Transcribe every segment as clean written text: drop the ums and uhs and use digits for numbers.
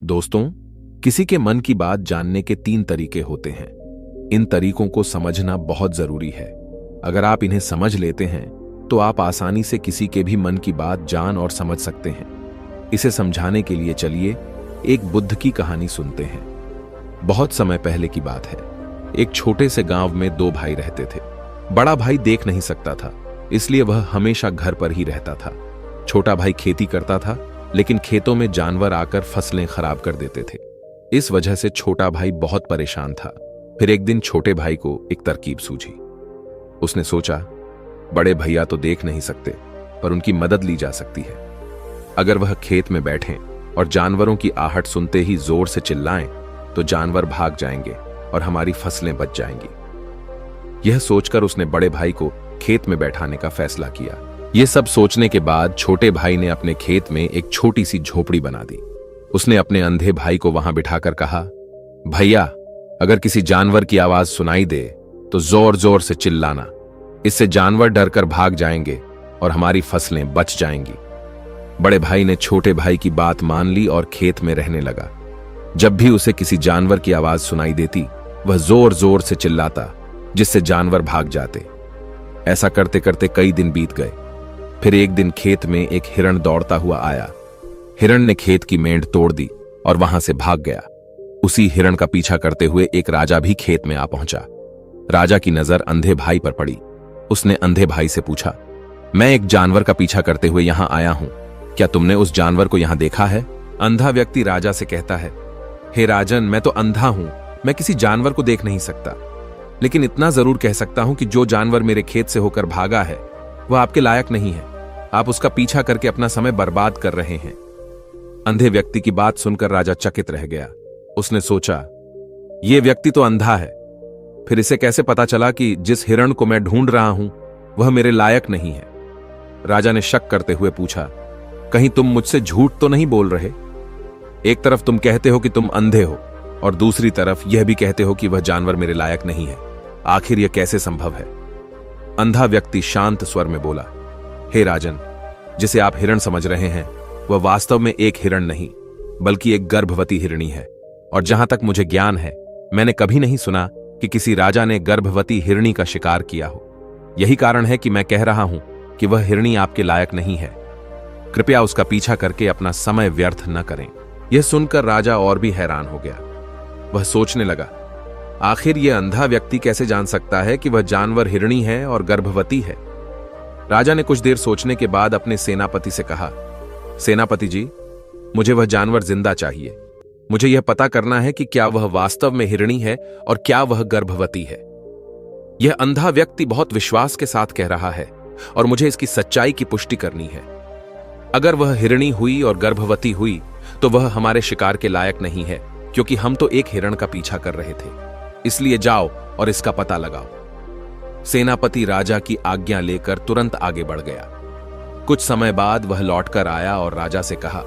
दोस्तों, किसी के मन की बात जानने के 3 तरीके होते हैं। इन तरीकों को समझना बहुत जरूरी है। अगर आप इन्हें समझ लेते हैं तो आप आसानी से किसी के भी मन की बात जान और समझ सकते हैं। इसे समझाने के लिए चलिए एक बुद्ध की कहानी सुनते हैं। बहुत समय पहले की बात है। एक छोटे से गांव में 2 भाई रहते थे। बड़ा भाई देख नहीं सकता था, इसलिए वह हमेशा घर पर ही रहता था। छोटा भाई खेती करता था, लेकिन खेतों में जानवर आकर फसलें खराब कर देते थे। इस वजह से छोटा भाई बहुत परेशान था। फिर एक दिन छोटे भाई को एक तरकीब सूझी। उसने सोचा, बड़े भैया तो देख नहीं सकते, पर उनकी मदद ली जा सकती है। अगर वह खेत में बैठें और जानवरों की आहट सुनते ही जोर से चिल्लाएं, तो जानवर भाग जाएंगे और हमारी फसलें बच जाएंगी। यह सोचकर उसने बड़े भाई को खेत में बैठाने का फैसला किया। यह सब सोचने के बाद छोटे भाई ने अपने खेत में एक छोटी सी झोपड़ी बना दी। उसने अपने अंधे भाई को वहां बिठाकर कहा, भैया, अगर किसी जानवर की आवाज सुनाई दे तो जोर जोर से चिल्लाना। इससे जानवर डरकर भाग जाएंगे और हमारी फसलें बच जाएंगी। बड़े भाई ने छोटे भाई की बात मान ली और खेत में रहने लगा। जब भी उसे किसी जानवर की आवाज सुनाई देती, वह जोर जोर से चिल्लाता, जिससे जानवर भाग जाते। ऐसा करते करते कई दिन बीत गए। फिर एक दिन खेत में एक हिरण दौड़ता हुआ आया। हिरण ने खेत की मेंढ तोड़ दी और वहां से भाग गया। उसी हिरण का पीछा करते हुए एक राजा भी खेत में आ पहुंचा। राजा की नजर अंधे भाई पर पड़ी। उसने अंधे भाई से पूछा, मैं एक जानवर का पीछा करते हुए यहां आया हूं, क्या तुमने उस जानवर को यहां देखा है? अंधा व्यक्ति राजा से कहता है, हे राजन, मैं तो अंधा हूं, मैं किसी जानवर को देख नहीं सकता, लेकिन इतना जरूर कह सकता हूं कि जो जानवर मेरे खेत से होकर भागा है वह आपके लायक नहीं है। आप उसका पीछा करके अपना समय बर्बाद कर रहे हैं। अंधे व्यक्ति की बात सुनकर राजा चकित रह गया। उसने सोचा, यह व्यक्ति तो अंधा है, फिर इसे कैसे पता चला कि जिस हिरण को मैं ढूंढ रहा हूं वह मेरे लायक नहीं है? राजा ने शक करते हुए पूछा, कहीं तुम मुझसे झूठ तो नहीं बोल रहे? एक तरफ तुम कहते हो कि तुम अंधे हो और दूसरी तरफ यह भी कहते हो कि वह जानवर मेरे लायक नहीं है। आखिर यह कैसे संभव है? अंधा व्यक्ति शांत स्वर में बोला, हे राजन, जिसे आप हिरण समझ रहे हैं वह वास्तव में एक हिरण नहीं, बल्कि एक गर्भवती हिरणी है। और जहां तक मुझे ज्ञान है, मैंने कभी नहीं सुना कि किसी राजा ने गर्भवती हिरणी का शिकार किया हो। यही कारण है कि मैं कह रहा हूं कि वह हिरणी आपके लायक नहीं है। कृपया उसका पीछा करके अपना समय व्यर्थ न करें। यह सुनकर राजा और भी हैरान हो गया। वह सोचने लगा, आखिर यह अंधा व्यक्ति कैसे जान सकता है कि वह जानवर हिरणी है और गर्भवती है? राजा ने कुछ देर सोचने के बाद अपने सेनापति से कहा, सेनापति जी, मुझे वह जानवर जिंदा चाहिए। मुझे यह पता करना है कि क्या वह वास्तव में हिरणी है और क्या वह गर्भवती है। यह अंधा व्यक्ति बहुत विश्वास के साथ कह रहा है और मुझे इसकी सच्चाई की पुष्टि करनी है। अगर वह हिरणी हुई और गर्भवती हुई तो वह हमारे शिकार के लायक नहीं है, क्योंकि हम तो एक हिरण का पीछा कर रहे थे। इसलिए जाओ और इसका पता लगाओ। सेनापति राजा की आज्ञा लेकर तुरंत आगे बढ़ गया। कुछ समय बाद वह लौटकर आया और राजा से कहा,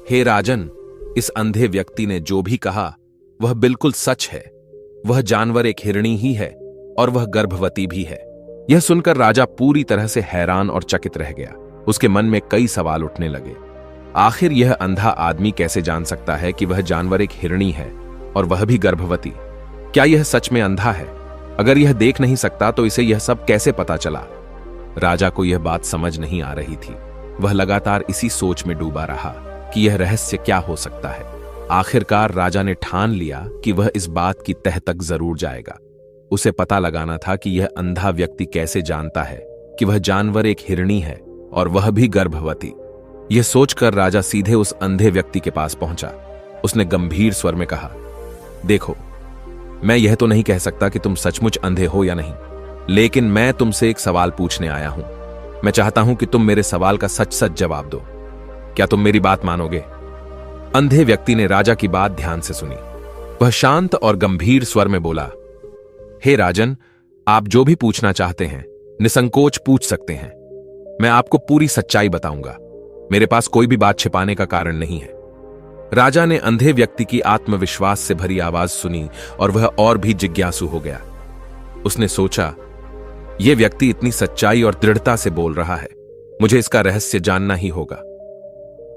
हे राजन, इस अंधे व्यक्ति ने जो भी कहा वह बिल्कुल सच है। वह जानवर एक हिरणी ही है और वह गर्भवती भी है। यह सुनकर राजा पूरी तरह से हैरान और चकित रह गया। उसके मन में कई सवाल उठने लगे। आखिर यह अंधा आदमी कैसे जान सकता है कि वह जानवर एक हिरणी है और वह भी गर्भवती? क्या यह सच में अंधा है? अगर यह देख नहीं सकता तो इसे यह सब कैसे पता चला? राजा को यह बात समझ नहीं आ रही थी। वह लगातार इसी सोच में डूबा रहा कि यह रहस्य क्या हो सकता है। आखिरकार राजा ने ठान लिया कि वह इस बात की तह तक जरूर जाएगा। उसे पता लगाना था कि यह अंधा व्यक्ति कैसे जानता है कि वह जानवर एक हिरणी है और वह भी गर्भवती। यह सोचकर राजा सीधे उस अंधे व्यक्ति के पास पहुंचा। उसने गंभीर स्वर में कहा, देखो, मैं यह तो नहीं कह सकता कि तुम सचमुच अंधे हो या नहीं, लेकिन मैं तुमसे एक सवाल पूछने आया हूं। मैं चाहता हूं कि तुम मेरे सवाल का सच सच जवाब दो। क्या तुम मेरी बात मानोगे? अंधे व्यक्ति ने राजा की बात ध्यान से सुनी। वह शांत और गंभीर स्वर में बोला, हे राजन, आप जो भी पूछना चाहते हैं निसंकोच पूछ सकते हैं। मैं आपको पूरी सच्चाई बताऊंगा। मेरे पास कोई भी बात छिपाने का कारण नहीं है। राजा ने अंधे व्यक्ति की आत्मविश्वास से भरी आवाज सुनी और वह और भी जिज्ञासु हो गया। उसने सोचा, यह व्यक्ति इतनी सच्चाई और दृढ़ता से बोल रहा है, मुझे इसका रहस्य जानना ही होगा।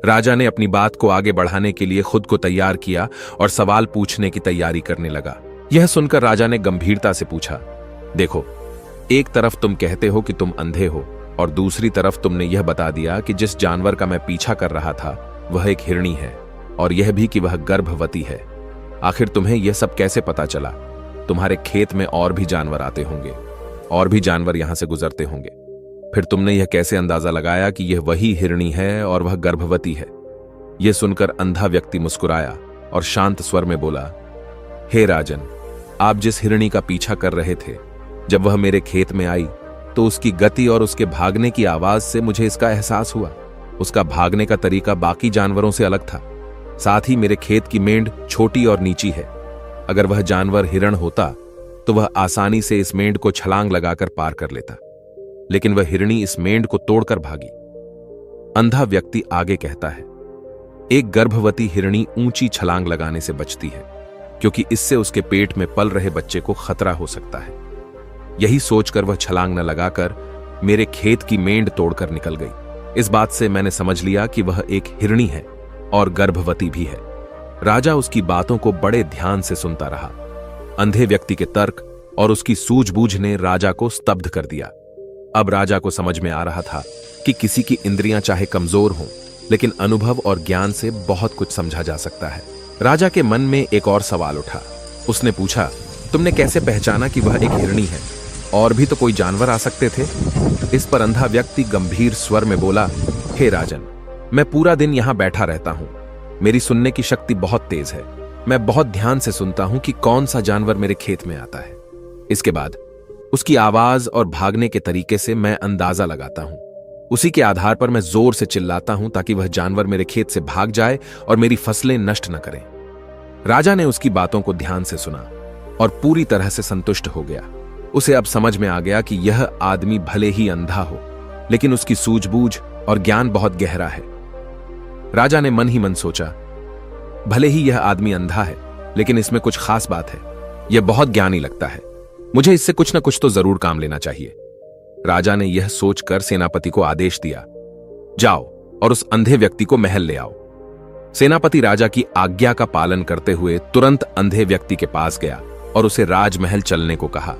राजा ने अपनी बात को आगे बढ़ाने के लिए खुद को तैयार किया और सवाल पूछने की तैयारी करने लगा। यह सुनकर राजा ने गंभीरता से पूछा, देखो, एक तरफ तुम कहते हो कि तुम अंधे हो और दूसरी तरफ तुमने यह बता दिया कि जिस जानवर का मैं पीछा कर रहा था वह एक हिरणी है और यह भी कि वह गर्भवती है। आखिर तुम्हें यह सब कैसे पता चला? तुम्हारे खेत में और भी जानवर आते होंगे, और भी जानवर यहां से गुजरते होंगे। फिर तुमने यह कैसे अंदाजा लगाया कि यह वही हिरणी है और वह गर्भवती है? यह सुनकर अंधा व्यक्ति मुस्कुराया और शांत स्वर में बोला, हे राजन, आप जिस हिरणी का पीछा कर रहे थे, जब वह मेरे खेत में आई तो उसकी गति और उसके भागने की आवाज से मुझे इसका एहसास हुआ। उसका भागने का तरीका बाकी जानवरों से अलग था। साथ ही मेरे खेत की मेंढ छोटी और नीची है। अगर वह जानवर हिरण होता तो वह आसानी से इस मेंढ को छलांग लगाकर पार कर लेता, लेकिन वह हिरणी इस मेंढ को तोड़कर भागी। अंधा व्यक्ति आगे कहता है, एक गर्भवती हिरणी ऊंची छलांग लगाने से बचती है क्योंकि इससे उसके पेट में पल रहे बच्चे को खतरा हो सकता है। यही सोचकर वह छलांग न लगाकर मेरे खेत की मेंढ तोड़कर निकल गई। इस बात से मैंने समझ लिया कि वह एक हिरणी है और गर्भवती भी है। राजा उसकी बातों को बड़े ध्यान से सुनता रहा। अंधे व्यक्ति के तर्क और उसकी सूझबूझ ने राजा को स्तब्ध कर दिया। अब राजा को समझ में आ रहा था कि किसी की इंद्रियां चाहे कमजोर हों, लेकिन अनुभव और ज्ञान से बहुत कुछ समझा जा सकता है। राजा के मन में एक और सवाल उठा। उसने पूछा, तुमने कैसे पहचाना कि वह एक हिरणी है? और भी तो कोई जानवर आ सकते थे। इस पर अंधा व्यक्ति गंभीर स्वर में बोला, हे राजन, मैं पूरा दिन यहां बैठा रहता हूं। मेरी सुनने की शक्ति बहुत तेज है। मैं बहुत ध्यान से सुनता हूं कि कौन सा जानवर मेरे खेत में आता है। इसके बाद उसकी आवाज और भागने के तरीके से मैं अंदाजा लगाता हूं। उसी के आधार पर मैं जोर से चिल्लाता हूं ताकि वह जानवर मेरे खेत से भाग जाए और मेरी फसलें नष्ट न करें। राजा ने उसकी बातों को ध्यान से सुना और पूरी तरह से संतुष्ट हो गया। उसे अब समझ में आ गया कि यह आदमी भले ही अंधा हो, लेकिन उसकी सूझबूझ और ज्ञान बहुत गहरा है। राजा ने मन ही मन सोचा, भले ही यह आदमी अंधा है, लेकिन इसमें कुछ खास बात है। यह बहुत ज्ञानी लगता है। मुझे इससे कुछ न कुछ तो जरूर काम लेना चाहिए। राजा ने यह सोचकर सेनापति को आदेश दिया, जाओ और उस अंधे व्यक्ति को महल ले आओ। सेनापति राजा की आज्ञा का पालन करते हुए तुरंत अंधे व्यक्ति के पास गया और उसे राजमहल चलने को कहा।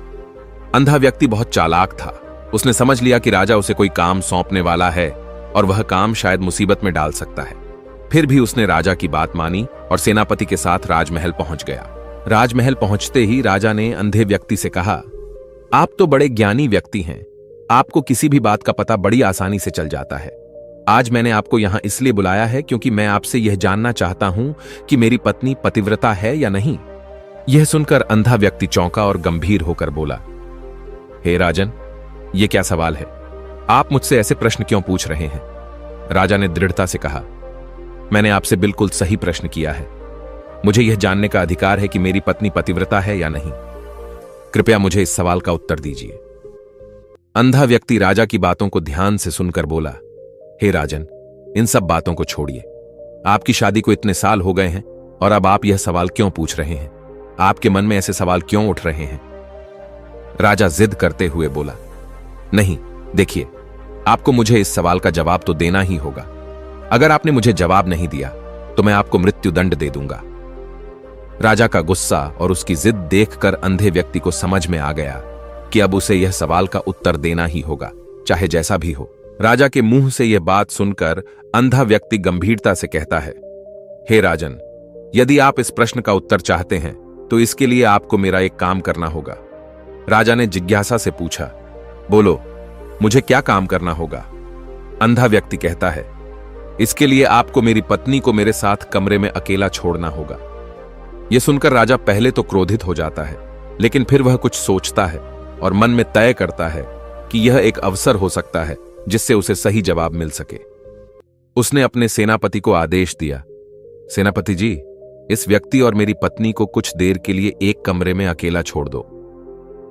अंधा व्यक्ति बहुत चालाक था। उसने समझ लिया कि राजा उसे कोई काम सौंपने वाला है और वह काम शायद मुसीबत में डाल सकता है। फिर भी उसने राजा की बात मानी और सेनापति के साथ राजमहल पहुंच गया। राजमहल पहुंचते ही राजा ने अंधे व्यक्ति से कहा, आप तो बड़े ज्ञानी व्यक्ति हैं। आपको किसी भी बात का पता बड़ी आसानी से चल जाता है। आज मैंने आपको यहां इसलिए बुलाया है क्योंकि मैं आपसे यह जानना चाहता हूं कि मेरी पत्नी पतिव्रता है या नहीं। यह सुनकर अंधा व्यक्ति चौंका और गंभीर होकर बोला, हे राजन, यह क्या सवाल है? आप मुझसे ऐसे प्रश्न क्यों पूछ रहे हैं? राजा ने दृढ़ता से कहा, मैंने आपसे बिल्कुल सही प्रश्न किया है। मुझे यह जानने का अधिकार है कि मेरी पत्नी पतिव्रता है या नहीं। कृपया मुझे इस सवाल का उत्तर दीजिए। अंधा व्यक्ति राजा की बातों को ध्यान से सुनकर बोला, हे राजन, इन सब बातों को छोड़िए। आपकी शादी को इतने साल हो गए हैं और अब आप यह सवाल क्यों पूछ रहे हैं? आपके मन में ऐसे सवाल क्यों उठ रहे हैं? राजा जिद करते हुए बोला, नहीं, देखिए, आपको मुझे इस सवाल का जवाब तो देना ही होगा। अगर आपने मुझे जवाब नहीं दिया तो मैं आपको मृत्यु दंड दे दूंगा। राजा का गुस्सा और उसकी जिद देखकर अंधे व्यक्ति को समझ में आ गया कि अब उसे यह सवाल का उत्तर देना ही होगा, चाहे जैसा भी हो। राजा के मुंह से यह बात सुनकर अंधा व्यक्ति गंभीरता से कहता है, हे राजन, यदि आप इस प्रश्न का उत्तर चाहते हैं तो इसके लिए आपको मेरा एक काम करना होगा। राजा ने जिज्ञासा से पूछा, बोलो, मुझे क्या काम करना होगा? अंधा व्यक्ति कहता है, इसके लिए आपको मेरी पत्नी को मेरे साथ कमरे में अकेला छोड़ना होगा। यह सुनकर राजा पहले तो क्रोधित हो जाता है, लेकिन फिर वह कुछ सोचता है और मन में तय करता है कि यह एक अवसर हो सकता है जिससे उसे सही जवाब मिल सके। उसने अपने सेनापति को आदेश दिया, सेनापति जी, इस व्यक्ति और मेरी पत्नी को कुछ देर के लिए एक कमरे में अकेला छोड़ दो।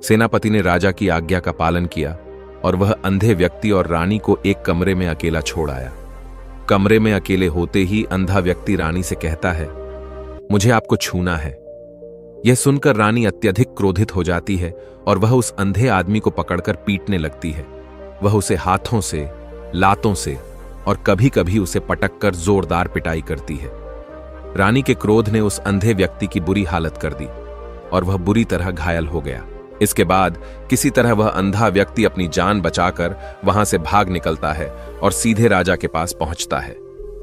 सेनापति ने राजा की आज्ञा का पालन किया और वह अंधे व्यक्ति और रानी को एक कमरे में अकेला छोड़ आया। कमरे में अकेले होते ही अंधा व्यक्ति रानी से कहता है, मुझे आपको छूना है। यह सुनकर रानी अत्यधिक क्रोधित हो जाती है और वह उस अंधे आदमी को पकड़कर पीटने लगती है। वह उसे हाथों से, लातों से और कभी कभी उसे पटक कर जोरदार पिटाई करती है। रानी के क्रोध ने उस अंधे व्यक्ति की बुरी हालत कर दी और वह बुरी तरह घायल हो गया। इसके बाद किसी तरह वह अंधा व्यक्ति अपनी जान बचाकर वहां से भाग निकलता है और सीधे राजा के पास पहुंचता है।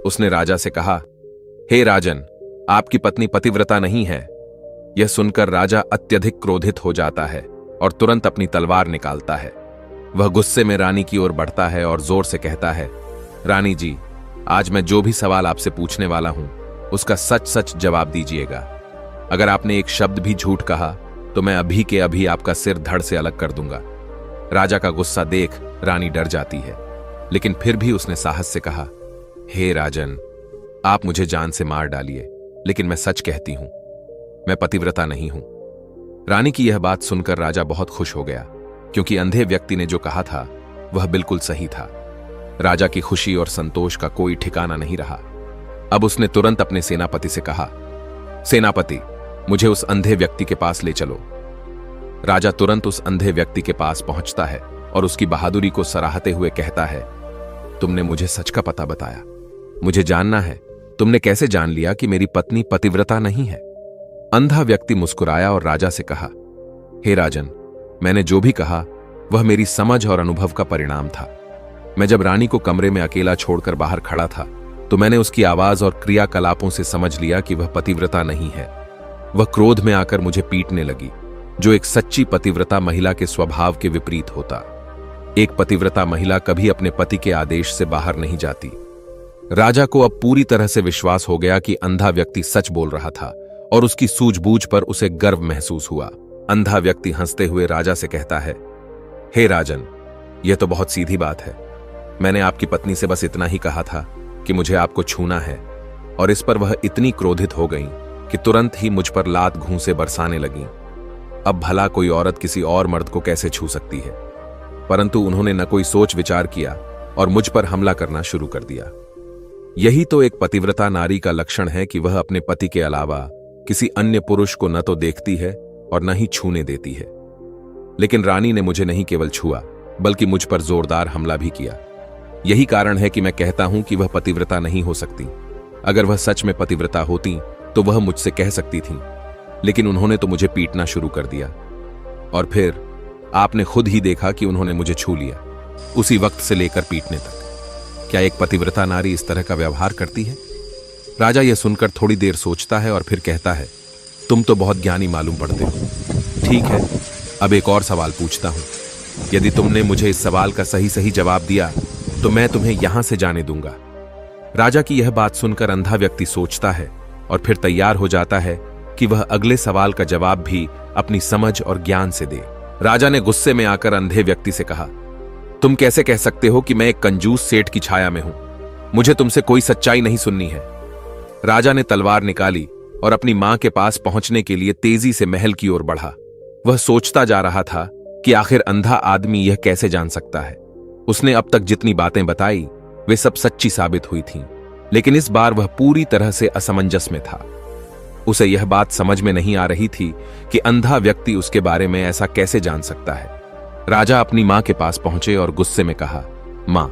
उसने राजा से कहा, हे राजन, आपकी पत्नी पतिव्रता नहीं है। यह सुनकर राजा अत्यधिक क्रोधित हो जाता है और तुरंत अपनी तलवार निकालता है। वह गुस्से में रानी की ओर बढ़ता है और जोर से कहता है, रानी जी, आज मैं जो भी सवाल आपसे पूछने वाला हूं उसका सच सच जवाब दीजिएगा। अगर आपने एक शब्द भी झूठ कहा तो मैं अभी के अभी आपका सिर धड़ से अलग कर दूंगा। राजा का गुस्सा देख रानी डर जाती है, लेकिन फिर भी उसने साहस से कहा, हे राजन, आप मुझे जान से मार डालिए, लेकिन मैं सच कहती हूं, मैं पतिव्रता नहीं हूं। रानी की यह बात सुनकर राजा बहुत खुश हो गया, क्योंकि अंधे व्यक्ति ने जो कहा था वह बिल्कुल सही था। राजा की खुशी और संतोष का कोई ठिकाना नहीं रहा। अब उसने तुरंत अपने सेनापति से कहा, सेनापति, मुझे उस अंधे व्यक्ति के पास ले चलो। राजा तुरंत उस अंधे व्यक्ति के पास पहुंचता है और उसकी बहादुरी को सराहते हुए कहता है, तुमने मुझे सच का पता बताया। मुझे जानना है, तुमने कैसे जान लिया कि मेरी पत्नी पतिव्रता नहीं है? अंधा व्यक्ति मुस्कुराया और राजा से कहा, हे राजन, मैंने जो भी कहा वह मेरी समझ और अनुभव का परिणाम था। मैं जब रानी को कमरे में अकेला छोड़कर बाहर खड़ा था तो मैंने उसकी आवाज और क्रियाकलापों से समझ लिया कि वह पतिव्रता नहीं है। वह क्रोध में आकर मुझे पीटने लगी, जो एक सच्ची पतिव्रता महिला के स्वभाव के विपरीत होता। एक पतिव्रता महिला कभी अपने पति के आदेश से बाहर नहीं जाती। राजा को अब पूरी तरह से विश्वास हो गया कि अंधा व्यक्ति सच बोल रहा था और उसकी सूझबूझ पर उसे गर्व महसूस हुआ। अंधा व्यक्ति हंसते हुए राजा से कहता है, हे राजन, यह तो बहुत सीधी बात है। मैंने आपकी पत्नी से बस इतना ही कहा था कि मुझे आपको छूना है, और इस पर वह इतनी क्रोधित हो गई कि तुरंत ही मुझ पर लात घूंसे बरसाने लगी। अब भला कोई औरत किसी और मर्द को कैसे छू सकती है? परंतु उन्होंने न कोई सोच विचार किया और मुझ पर हमला करना शुरू कर दिया। यही तो एक पतिव्रता नारी का लक्षण है कि वह अपने पति के अलावा किसी अन्य पुरुष को न तो देखती है और न ही छूने देती है। लेकिन रानी ने मुझे नहीं केवल छुआ, बल्कि मुझ पर जोरदार हमला भी किया। यही कारण है कि मैं कहता हूं कि वह पतिव्रता नहीं हो सकती। अगर वह सच में पतिव्रता होती तो वह मुझसे कह सकती थी, लेकिन उन्होंने तो मुझे पीटना शुरू कर दिया। और फिर आपने खुद ही देखा कि उन्होंने मुझे छू लिया, उसी वक्त से लेकर पीटने तक। क्या एक पतिव्रता नारी इस तरह का व्यवहार करती है? राजा यह सुनकर थोड़ी देर सोचता है और फिर कहता है, तुम तो बहुत ज्ञानी मालूम पड़ते हो। ठीक है, अब एक और सवाल पूछता हूं। यदि तुमने मुझे इस सवाल का सही सही जवाब दिया तो मैं तुम्हें यहां से जाने दूंगा। राजा की यह बात सुनकर अंधा व्यक्ति सोचता है और फिर तैयार हो जाता है कि वह अगले सवाल का जवाब भी अपनी समझ और ज्ञान से दे। राजा ने गुस्से में आकर अंधे व्यक्ति से कहा, तुम कैसे कह सकते हो कि मैं एक कंजूस सेठ की छाया में हूं? मुझे तुमसे कोई सच्चाई नहीं सुननी है। राजा ने तलवार निकाली और अपनी मां के पास पहुंचने के लिए तेजी से महल की ओर बढ़ा। वह सोचता जा रहा था कि आखिर अंधा आदमी यह कैसे जान सकता है। उसने अब तक जितनी बातें बताई वे सब सच्ची साबित हुई थीं, लेकिन इस बार वह पूरी तरह से असमंजस में था। उसे यह बात समझ में नहीं आ रही थी कि अंधा व्यक्ति उसके बारे में ऐसा कैसे जान सकता है। राजा अपनी मां के पास पहुंचे और गुस्से में कहा, मां,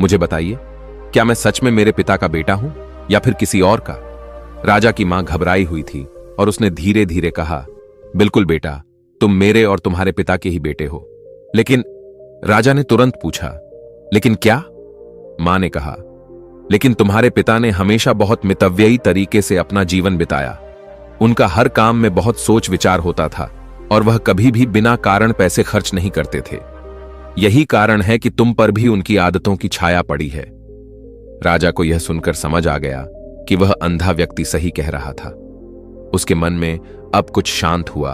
मुझे बताइए, क्या मैं सच में मेरे पिता का बेटा हूं या फिर किसी और का? राजा की मां घबराई हुई थी और उसने धीरे धीरे कहा, बिल्कुल बेटा, तुम मेरे और तुम्हारे पिता के ही बेटे हो। लेकिन राजा ने तुरंत पूछा, लेकिन क्या? मां ने कहा, लेकिन तुम्हारे पिता ने हमेशा बहुत मितव्ययी तरीके से अपना जीवन बिताया। उनका हर काम में बहुत सोच विचार होता था और वह कभी भी बिना कारण पैसे खर्च नहीं करते थे। यही कारण है कि तुम पर भी उनकी आदतों की छाया पड़ी है। राजा को यह सुनकर समझ आ गया कि वह अंधा व्यक्ति सही कह रहा था। उसके मन में अब कुछ शांत हुआ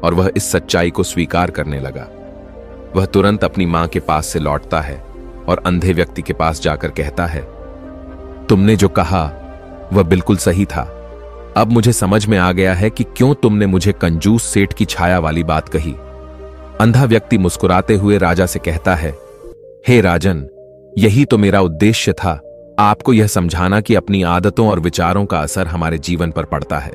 और वह इस सच्चाई को स्वीकार करने लगा। वह तुरंत अपनी मां के पास से लौटता है और अंधे व्यक्ति के पास जाकर कहता है, तुमने जो कहा वह बिल्कुल सही था। अब मुझे समझ में आ गया है कि क्यों तुमने मुझे कंजूस सेठ की छाया वाली बात कही। अंधा व्यक्ति मुस्कुराते हुए राजा से कहता है, हे राजन, यही तो मेरा उद्देश्य था, आपको यह समझाना कि अपनी आदतों और विचारों का असर हमारे जीवन पर पड़ता है।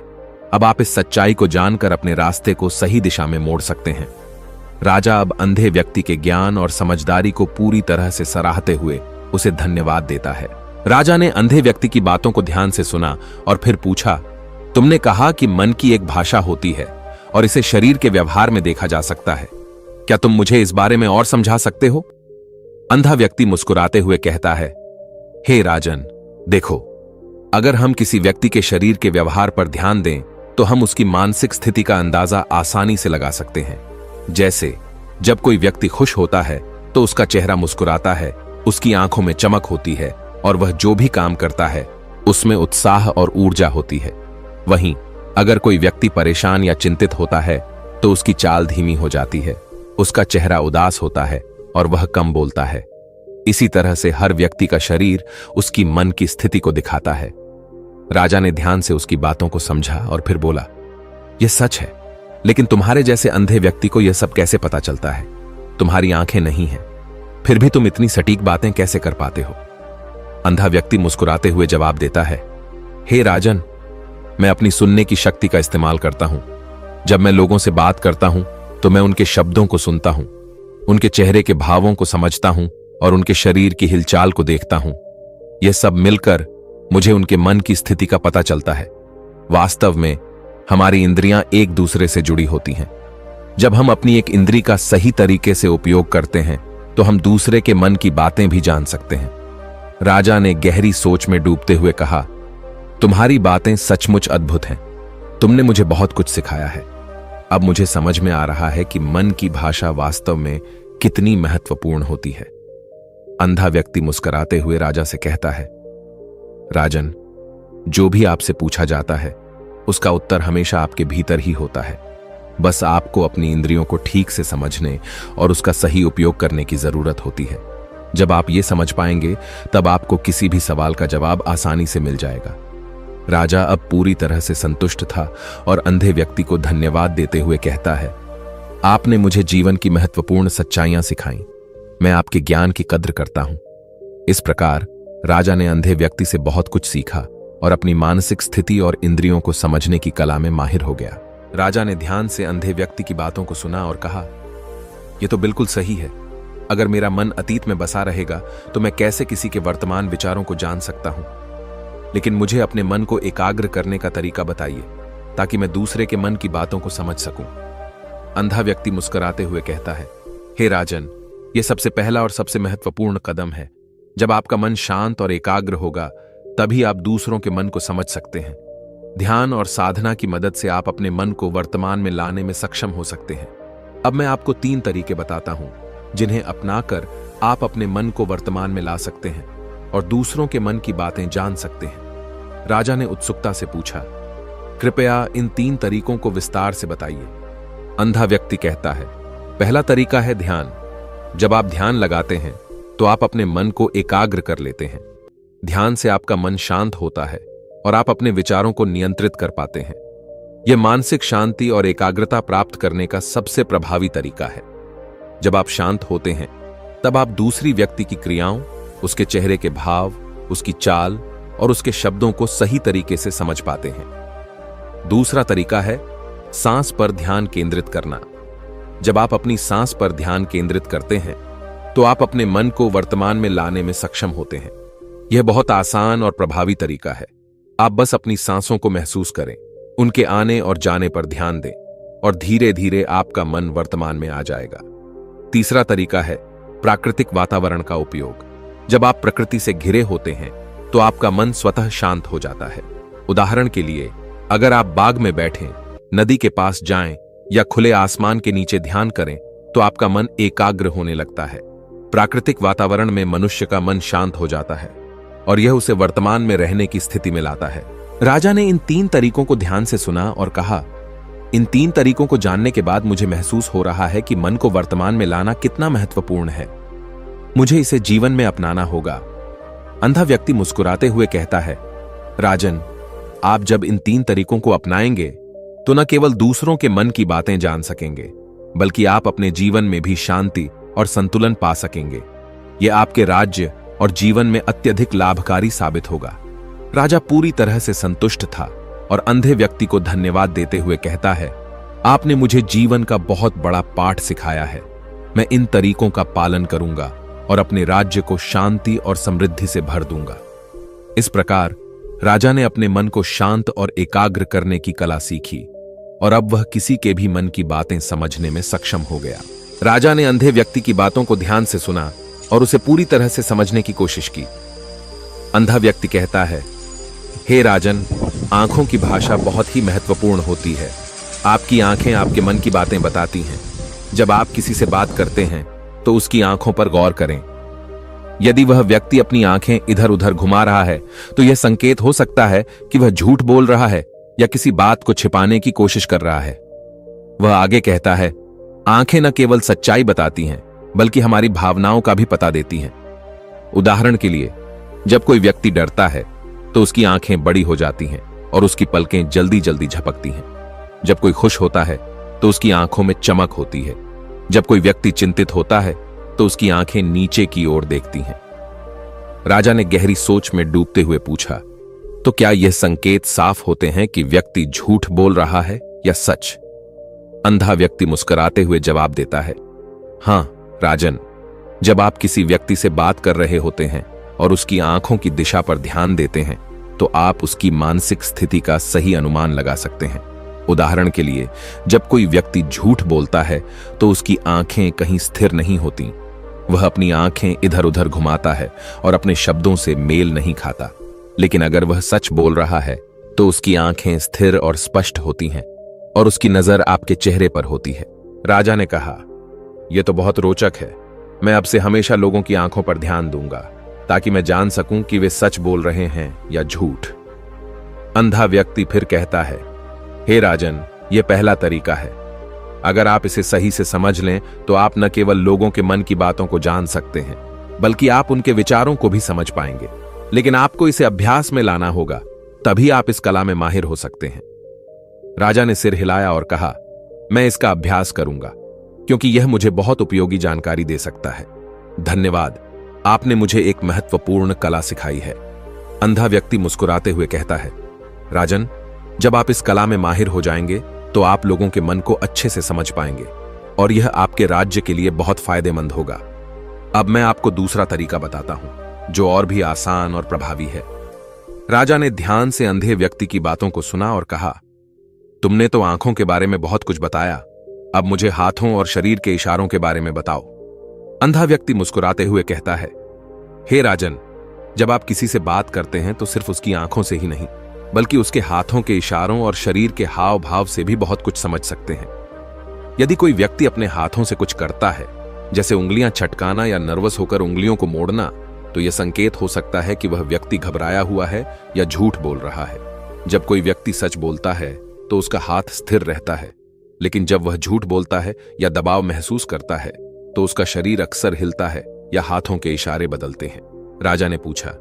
अब आप इस सच्चाई को जानकर अपने रास्ते को सही दिशा में मोड़ सकते हैं। राजा अब अंधे व्यक्ति के ज्ञान और समझदारी को पूरी तरह से सराहते हुए उसे धन्यवाद देता है। राजा ने अंधे व्यक्ति की बातों को ध्यान से सुना और फिर पूछा, तुमने कहा कि मन की एक भाषा होती है और इसे शरीर के व्यवहार में देखा जा सकता है। क्या तुम मुझे इस बारे में और समझा सकते हो? अंधा व्यक्ति मुस्कुराते हुए कहता है, हे राजन, देखो, अगर हम किसी व्यक्ति के शरीर के व्यवहार पर ध्यान दें तो हम उसकी मानसिक स्थिति का अंदाजा आसानी से लगा सकते हैं। जैसे जब कोई व्यक्ति खुश होता है तो उसका चेहरा मुस्कुराता है, उसकी आंखों में चमक होती है और वह जो भी काम करता है उसमें उत्साह और ऊर्जा होती है। वहीं अगर कोई व्यक्ति परेशान या चिंतित होता है तो उसकी चाल धीमी हो जाती है, उसका चेहरा उदास होता है और वह कम बोलता है। इसी तरह से हर व्यक्ति का शरीर उसकी मन की स्थिति को दिखाता है। राजा ने ध्यान से उसकी बातों को समझा और फिर बोला, यह सच है, लेकिन तुम्हारे जैसे अंधे व्यक्ति को यह सब कैसे पता चलता है? तुम्हारी आंखें नहीं हैं, फिर भी तुम इतनी सटीक बातें कैसे कर पाते हो? अंधा व्यक्ति मुस्कुराते हुए जवाब देता है, हे राजन, मैं अपनी सुनने की शक्ति का इस्तेमाल करता हूं। जब मैं लोगों से बात करता हूं तो मैं उनके शब्दों को सुनता हूं, उनके चेहरे के भावों को समझता हूं और उनके शरीर की हिलचाल को देखता हूं। यह सब मिलकर मुझे उनके मन की स्थिति का पता चलता है। वास्तव में हमारी इंद्रियां एक दूसरे से जुड़ी होती हैं। जब हम अपनी एक इंद्री का सही तरीके से उपयोग करते हैं तो हम दूसरे के मन की बातें भी जान सकते हैं। राजा ने गहरी सोच में डूबते हुए कहा, तुम्हारी बातें सचमुच अद्भुत हैं। तुमने मुझे बहुत कुछ सिखाया है। अब मुझे समझ में आ रहा है कि मन की भाषा वास्तव में कितनी महत्वपूर्ण होती है। अंधा व्यक्ति मुस्कुराते हुए राजा से कहता है, राजन, जो भी आपसे पूछा जाता है उसका उत्तर हमेशा आपके भीतर ही होता है। बस आपको अपनी इंद्रियों को ठीक से समझने और उसका सही उपयोग करने की जरूरत होती है। जब आप ये समझ पाएंगे तब आपको किसी भी सवाल का जवाब आसानी से मिल जाएगा। राजा अब पूरी तरह से संतुष्ट था और अंधे व्यक्ति को धन्यवाद देते हुए कहता है, आपने मुझे जीवन की महत्वपूर्ण सच्चाइयां सिखाई। मैं आपके ज्ञान की कद्र करता हूं। इस प्रकार राजा ने अंधे व्यक्ति से बहुत कुछ सीखा और अपनी मानसिक स्थिति और इंद्रियों को समझने की कला में माहिर हो गया। राजा ने ध्यान से अंधे व्यक्ति की बातों को सुना और कहा, यह तो बिल्कुल सही है। अगर मेरा मन अतीत में बसा रहेगा तो मैं कैसे किसी के वर्तमान विचारों को जान सकता हूं? लेकिन मुझे अपने मन को एकाग्र करने का तरीका बताइए ताकि मैं दूसरे के मन की बातों को समझ सकूं। अंधा व्यक्ति मुस्कुराते हुए कहता है, हे राजन, यह सबसे पहला और सबसे महत्वपूर्ण कदम है। जब आपका मन शांत और एकाग्र होगा तभी आप दूसरों के मन को समझ सकते हैं। ध्यान और साधना की मदद से आप अपने मन को वर्तमान में लाने में सक्षम हो सकते हैं। अब मैं आपको 3 तरीके बताता हूं जिन्हें अपनाकर आप अपने मन को वर्तमान में ला सकते हैं और दूसरों के मन की बातें जान सकते हैं। राजा ने उत्सुकता से पूछा, कृपया इन 3 तरीकों को विस्तार से बताइए। अंधा व्यक्ति कहता है, पहला तरीका है ध्यान। जब आप ध्यान लगाते हैं तो आप अपने मन को एकाग्र कर लेते हैं। ध्यान से आपका मन शांत होता है और आप अपने विचारों को नियंत्रित कर पाते हैं। यह मानसिक शांति और एकाग्रता प्राप्त करने का सबसे प्रभावी तरीका है। जब आप शांत होते हैं तब आप दूसरी व्यक्ति की क्रियाओं, उसके चेहरे के भाव, उसकी चाल और उसके शब्दों को सही तरीके से समझ पाते हैं। दूसरा तरीका है सांस पर ध्यान केंद्रित करना। जब आप अपनी सांस पर ध्यान केंद्रित करते हैं तो आप अपने मन को वर्तमान में लाने में सक्षम होते हैं। यह बहुत आसान और प्रभावी तरीका है। आप बस अपनी सांसों को महसूस करें, उनके आने और जाने पर ध्यान दें और धीरे धीरे आपका मन वर्तमान में आ जाएगा। तीसरा तरीका है प्राकृतिक वातावरण का उपयोग। जब आप प्रकृति से घिरे होते हैं तो आपका मन स्वतः शांत हो जाता है। उदाहरण के लिए, अगर आप बाग में बैठें, नदी के पास जाएं या खुले आसमान के नीचे ध्यान करें तो आपका मन एकाग्र होने लगता है। प्राकृतिक वातावरण में मनुष्य का मन शांत हो जाता है और यह उसे वर्तमान में रहने की स्थिति में लाता है। राजा ने इन 3 तरीकों को ध्यान से सुना और कहा, इन 3 तरीकों को जानने के बाद मुझे महसूस हो रहा है कि मन को वर्तमान में लाना कितना महत्वपूर्ण है। मुझे इसे जीवन में अपनाना होगा। अंधा व्यक्ति मुस्कुराते हुए कहता है, राजन, आप जब इन 3 तरीकों को अपनाएंगे तो न केवल दूसरों के मन की बातें जान सकेंगे बल्कि आप अपने जीवन में भी शांति और संतुलन पा सकेंगे। यह आपके राज्य और जीवन में अत्यधिक लाभकारी साबित होगा। राजा पूरी तरह से संतुष्ट था और अंधे व्यक्ति को धन्यवाद देते हुए कहता है, आपने मुझे जीवन का बहुत बड़ा पाठ सिखाया है। मैं इन तरीकों का पालन करूंगा और अपने राज्य को शांति और समृद्धि से भर दूंगा। इस प्रकार राजा ने अपने मन को शांत और एकाग्र करने की कला सीखी और अब वह किसी के भी मन की बातें समझने में सक्षम हो गया। राजा ने अंधे व्यक्ति की बातों को ध्यान से सुना और उसे पूरी तरह से समझने की कोशिश की। अंधा व्यक्ति कहता है, हे राजन, आंखों की भाषा बहुत ही महत्वपूर्ण होती है। आपकी आंखें आपके मन की बातें बताती हैं। जब आप किसी से बात करते हैं तो उसकी आंखों पर गौर करें। यदि वह व्यक्ति अपनी आंखें इधर उधर घुमा रहा है तो यह संकेत हो सकता है कि वह झूठ बोल रहा है या किसी बात को छिपाने की कोशिश कर रहा है। वह आगे कहता है, आंखें न केवल सच्चाई बताती हैं बल्कि हमारी भावनाओं का भी पता देती हैं। उदाहरण के लिए, जब कोई व्यक्ति डरता है तो उसकी आंखें बड़ी हो जाती हैं और उसकी पलकें जल्दी जल्दी झपकती हैं। जब कोई खुश होता है तो उसकी आंखों में चमक होती है। जब कोई व्यक्ति चिंतित होता है तो उसकी आंखें नीचे की ओर देखती हैं। राजा ने गहरी सोच में डूबते हुए पूछा, तो क्या यह संकेत साफ होते हैं कि व्यक्ति झूठ बोल रहा है या सच? अंधा व्यक्ति मुस्कुराते हुए जवाब देता है, हां राजन, जब आप किसी व्यक्ति से बात कर रहे होते हैं और उसकी आंखों की दिशा पर ध्यान देते हैं तो आप उसकी मानसिक स्थिति का सही अनुमान लगा सकते हैं। उदाहरण के लिए, जब कोई व्यक्ति झूठ बोलता है तो उसकी आंखें कहीं स्थिर नहीं होती। वह अपनी आंखें इधर उधर घुमाता है और अपने शब्दों से मेल नहीं खाता। लेकिन अगर वह सच बोल रहा है तो उसकी आंखें स्थिर और स्पष्ट होती हैं और उसकी नजर आपके चेहरे पर होती है। राजा ने कहा, यह तो बहुत रोचक है। मैं अब से हमेशा लोगों की आंखों पर ध्यान दूंगा ताकि मैं जान सकूं कि वे सच बोल रहे हैं या झूठ। अंधा व्यक्ति फिर कहता है, हे राजन, यह पहला तरीका है। अगर आप इसे सही से समझ लें तो आप न केवल लोगों के मन की बातों को जान सकते हैं बल्कि आप उनके विचारों को भी समझ पाएंगे। लेकिन आपको इसे अभ्यास में लाना होगा, तभी आप इस कला में माहिर हो सकते हैं। राजा ने सिर हिलाया और कहा, मैं इसका अभ्यास करूंगा क्योंकि यह मुझे बहुत उपयोगी जानकारी दे सकता है। धन्यवाद, आपने मुझे एक महत्वपूर्ण कला सिखाई है। अंधा व्यक्ति मुस्कुराते हुए कहता है, राजन, जब आप इस कला में माहिर हो जाएंगे तो आप लोगों के मन को अच्छे से समझ पाएंगे और यह आपके राज्य के लिए बहुत फायदेमंद होगा। अब मैं आपको दूसरा तरीका बताता हूं जो और भी आसान और प्रभावी है। राजा ने ध्यान से अंधे व्यक्ति की बातों को सुना और कहा, तुमने तो आंखों के बारे में बहुत कुछ बताया, अब मुझे हाथों और शरीर के इशारों के बारे में बताओ। अंधा व्यक्ति मुस्कुराते हुए कहता है, हे राजन, जब आप किसी से बात करते हैं तो सिर्फ उसकी आंखों से ही नहीं बल्कि उसके हाथों के इशारों और शरीर के हाव भाव से भी बहुत कुछ समझ सकते हैं। यदि कोई व्यक्ति अपने हाथों से कुछ करता है, जैसे उंगलियां छटकाना या नर्वस होकर उंगलियों को मोड़ना, तो यह संकेत हो सकता है कि वह व्यक्ति घबराया हुआ है या झूठ बोल रहा है। जब कोई व्यक्ति सच बोलता है तो उसका हाथ स्थिर रहता है, लेकिन जब वह झूठ बोलता है या दबाव महसूस करता है तो उसका शरीर अक्सर हिलता है या हाथों के इशारे बदलते हैं। राजा ने पूछा,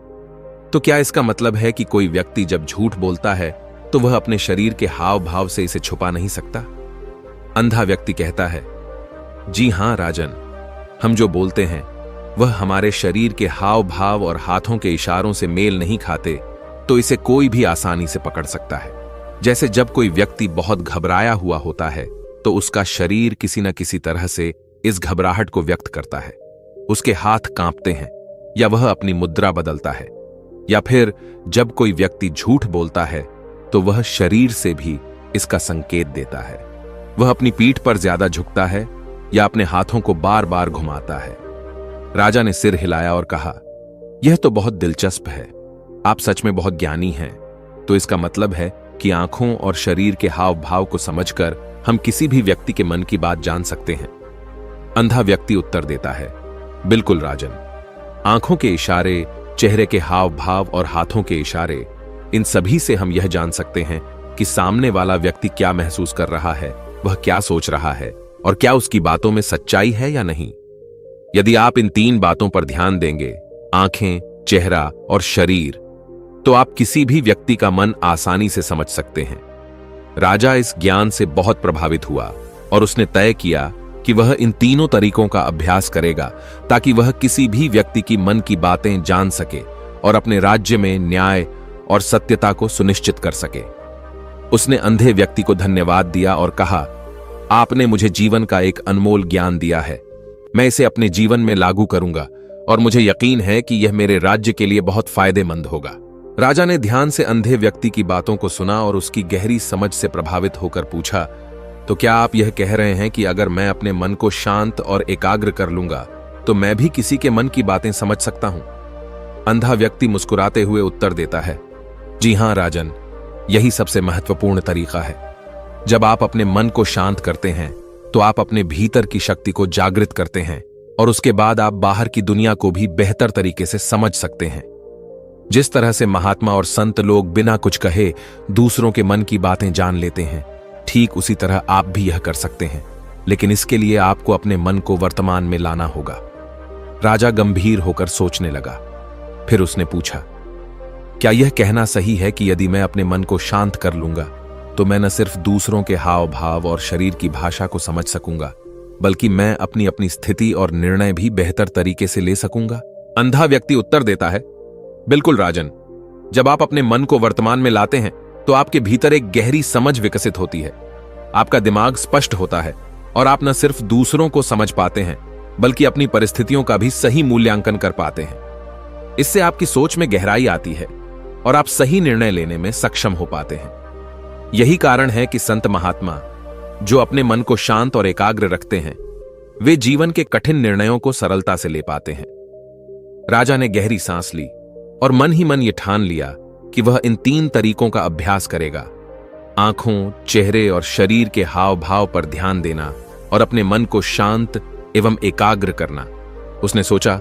तो क्या इसका मतलब है कि कोई व्यक्ति जब झूठ बोलता है तो वह अपने शरीर के हाव भाव से इसे छुपा नहीं सकता? अंधा व्यक्ति कहता है, जी हां राजन, हम जो बोलते हैं वह हमारे शरीर के हाव भाव और हाथों के इशारों से मेल नहीं खाते तो इसे कोई भी आसानी से पकड़ सकता है। जैसे जब कोई व्यक्ति बहुत घबराया हुआ होता है तो उसका शरीर किसी न किसी तरह से इस घबराहट को व्यक्त करता है। उसके हाथ कांपते हैं या वह अपनी मुद्रा बदलता है। या फिर जब कोई व्यक्ति झूठ बोलता है तो वह शरीर से भी इसका संकेत देता है। वह अपनी पीठ पर ज्यादा झुकता है या अपने हाथों को बार बार घुमाता है। राजा ने सिर हिलाया और कहा, यह तो बहुत दिलचस्प है। आप सच में बहुत ज्ञानी हैं। तो इसका मतलब है कि आंखों और शरीर के हाव भाव को समझकर हम किसी भी व्यक्ति के मन की बात जान सकते हैं। अंधा व्यक्ति उत्तर देता है, बिल्कुल राजन, आंखों के इशारे, चेहरे के हाव भाव और हाथों के इशारे, इन सभी से हम यह जान सकते हैं कि सामने वाला व्यक्ति क्या महसूस कर रहा है, वह क्या सोच रहा है और क्या उसकी बातों में सच्चाई है या नहीं। यदि आप इन 3 बातों पर ध्यान देंगे, आंखें, चेहरा और शरीर, तो आप किसी भी व्यक्ति का मन आसानी से समझ सकते हैं। राजा इस ज्ञान से बहुत प्रभावित हुआ और उसने तय किया कि वह इन तीनों तरीकों का अभ्यास करेगा ताकि वह किसी भी व्यक्ति की मन की बातें जान सके और अपने राज्य में न्याय और सत्यता को सुनिश्चित कर सके। उसने अंधे व्यक्ति को धन्यवाद दिया और कहा, आपने मुझे जीवन का एक अनमोल ज्ञान दिया है। मैं इसे अपने जीवन में लागू करूंगा और मुझे यकीन है कि यह मेरे राज्य के लिए बहुत फायदेमंद होगा। राजा ने ध्यान से अंधे व्यक्ति की बातों को सुना और उसकी गहरी समझ से प्रभावित होकर पूछा, तो क्या आप यह कह रहे हैं कि अगर मैं अपने मन को शांत और एकाग्र कर लूंगा तो मैं भी किसी के मन की बातें समझ सकता हूं? अंधा व्यक्ति मुस्कुराते हुए उत्तर देता है, जी हां राजन, यही सबसे महत्वपूर्ण तरीका है। जब आप अपने मन को शांत करते हैं तो आप अपने भीतर की शक्ति को जागृत करते हैं और उसके बाद आप बाहर की दुनिया को भी बेहतर तरीके से समझ सकते हैं। जिस तरह से महात्मा और संत लोग बिना कुछ कहे दूसरों के मन की बातें जान लेते हैं, ठीक उसी तरह आप भी यह कर सकते हैं, लेकिन इसके लिए आपको अपने मन को वर्तमान में लाना होगा। राजा गंभीर होकर सोचने लगा। फिर उसने पूछा, क्या यह कहना सही है कि यदि मैं अपने मन को शांत कर लूंगा तो मैं न सिर्फ दूसरों के हाव भाव और शरीर की भाषा को समझ सकूंगा, बल्कि मैं अपनी अपनी स्थिति और निर्णय भी बेहतर तरीके से ले सकूंगा? अंधा व्यक्ति उत्तर देता है, बिल्कुल राजन, जब आप अपने मन को वर्तमान में लाते हैं तो आपके भीतर एक गहरी समझ विकसित होती है। आपका दिमाग स्पष्ट होता है और आप न सिर्फ दूसरों को समझ पाते हैं बल्कि अपनी परिस्थितियों का भी सही मूल्यांकन कर पाते हैं। इससे आपकी सोच में गहराई आती है और आप सही निर्णय लेने में सक्षम हो पाते हैं। यही कारण है कि संत महात्मा जो अपने मन को शांत और एकाग्र रखते हैं, वे जीवन के कठिन निर्णयों को सरलता से ले पाते हैं। राजा ने गहरी सांस ली और मन ही मन यह ठान लिया कि वह इन 3 तरीकों का अभ्यास करेगा: आंखों, चेहरे और शरीर के हाव भाव पर ध्यान देना और अपने मन को शांत एवं एकाग्र करना। उसने सोचा,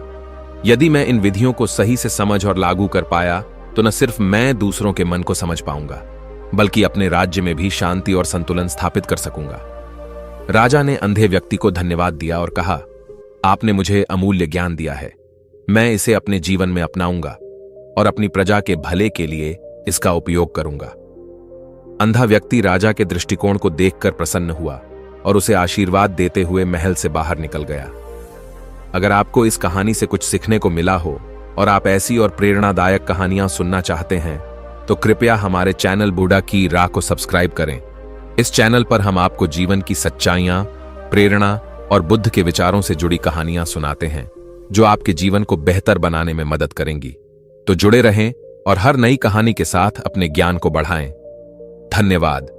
यदि मैं इन विधियों को सही से समझ और लागू कर पाया तो न सिर्फ मैं दूसरों के मन को समझ पाऊंगा बल्कि अपने राज्य में भी शांति और संतुलन स्थापित कर सकूंगा। राजा ने अंधे व्यक्ति को धन्यवाद दिया और कहा, आपने मुझे अमूल्य ज्ञान दिया है, मैं इसे अपने जीवन में अपनाऊंगा और अपनी प्रजा के भले के लिए इसका उपयोग करूंगा। अंधा व्यक्ति राजा के दृष्टिकोण को देखकर प्रसन्न हुआ और उसे आशीर्वाद देते हुए महल से बाहर निकल गया। अगर आपको इस कहानी से कुछ सीखने को मिला हो और आप ऐसी और प्रेरणादायक कहानियां सुनना चाहते हैं तो कृपया हमारे चैनल बूढ़ा की राह को सब्सक्राइब करें। इस चैनल पर हम आपको जीवन की सच्चाइयां, प्रेरणा और बुद्ध के विचारों से जुड़ी कहानियां सुनाते हैं जो आपके जीवन को बेहतर बनाने में मदद करेंगी। तो जुड़े रहें और हर नई कहानी के साथ अपने ज्ञान को बढ़ाएं। धन्यवाद।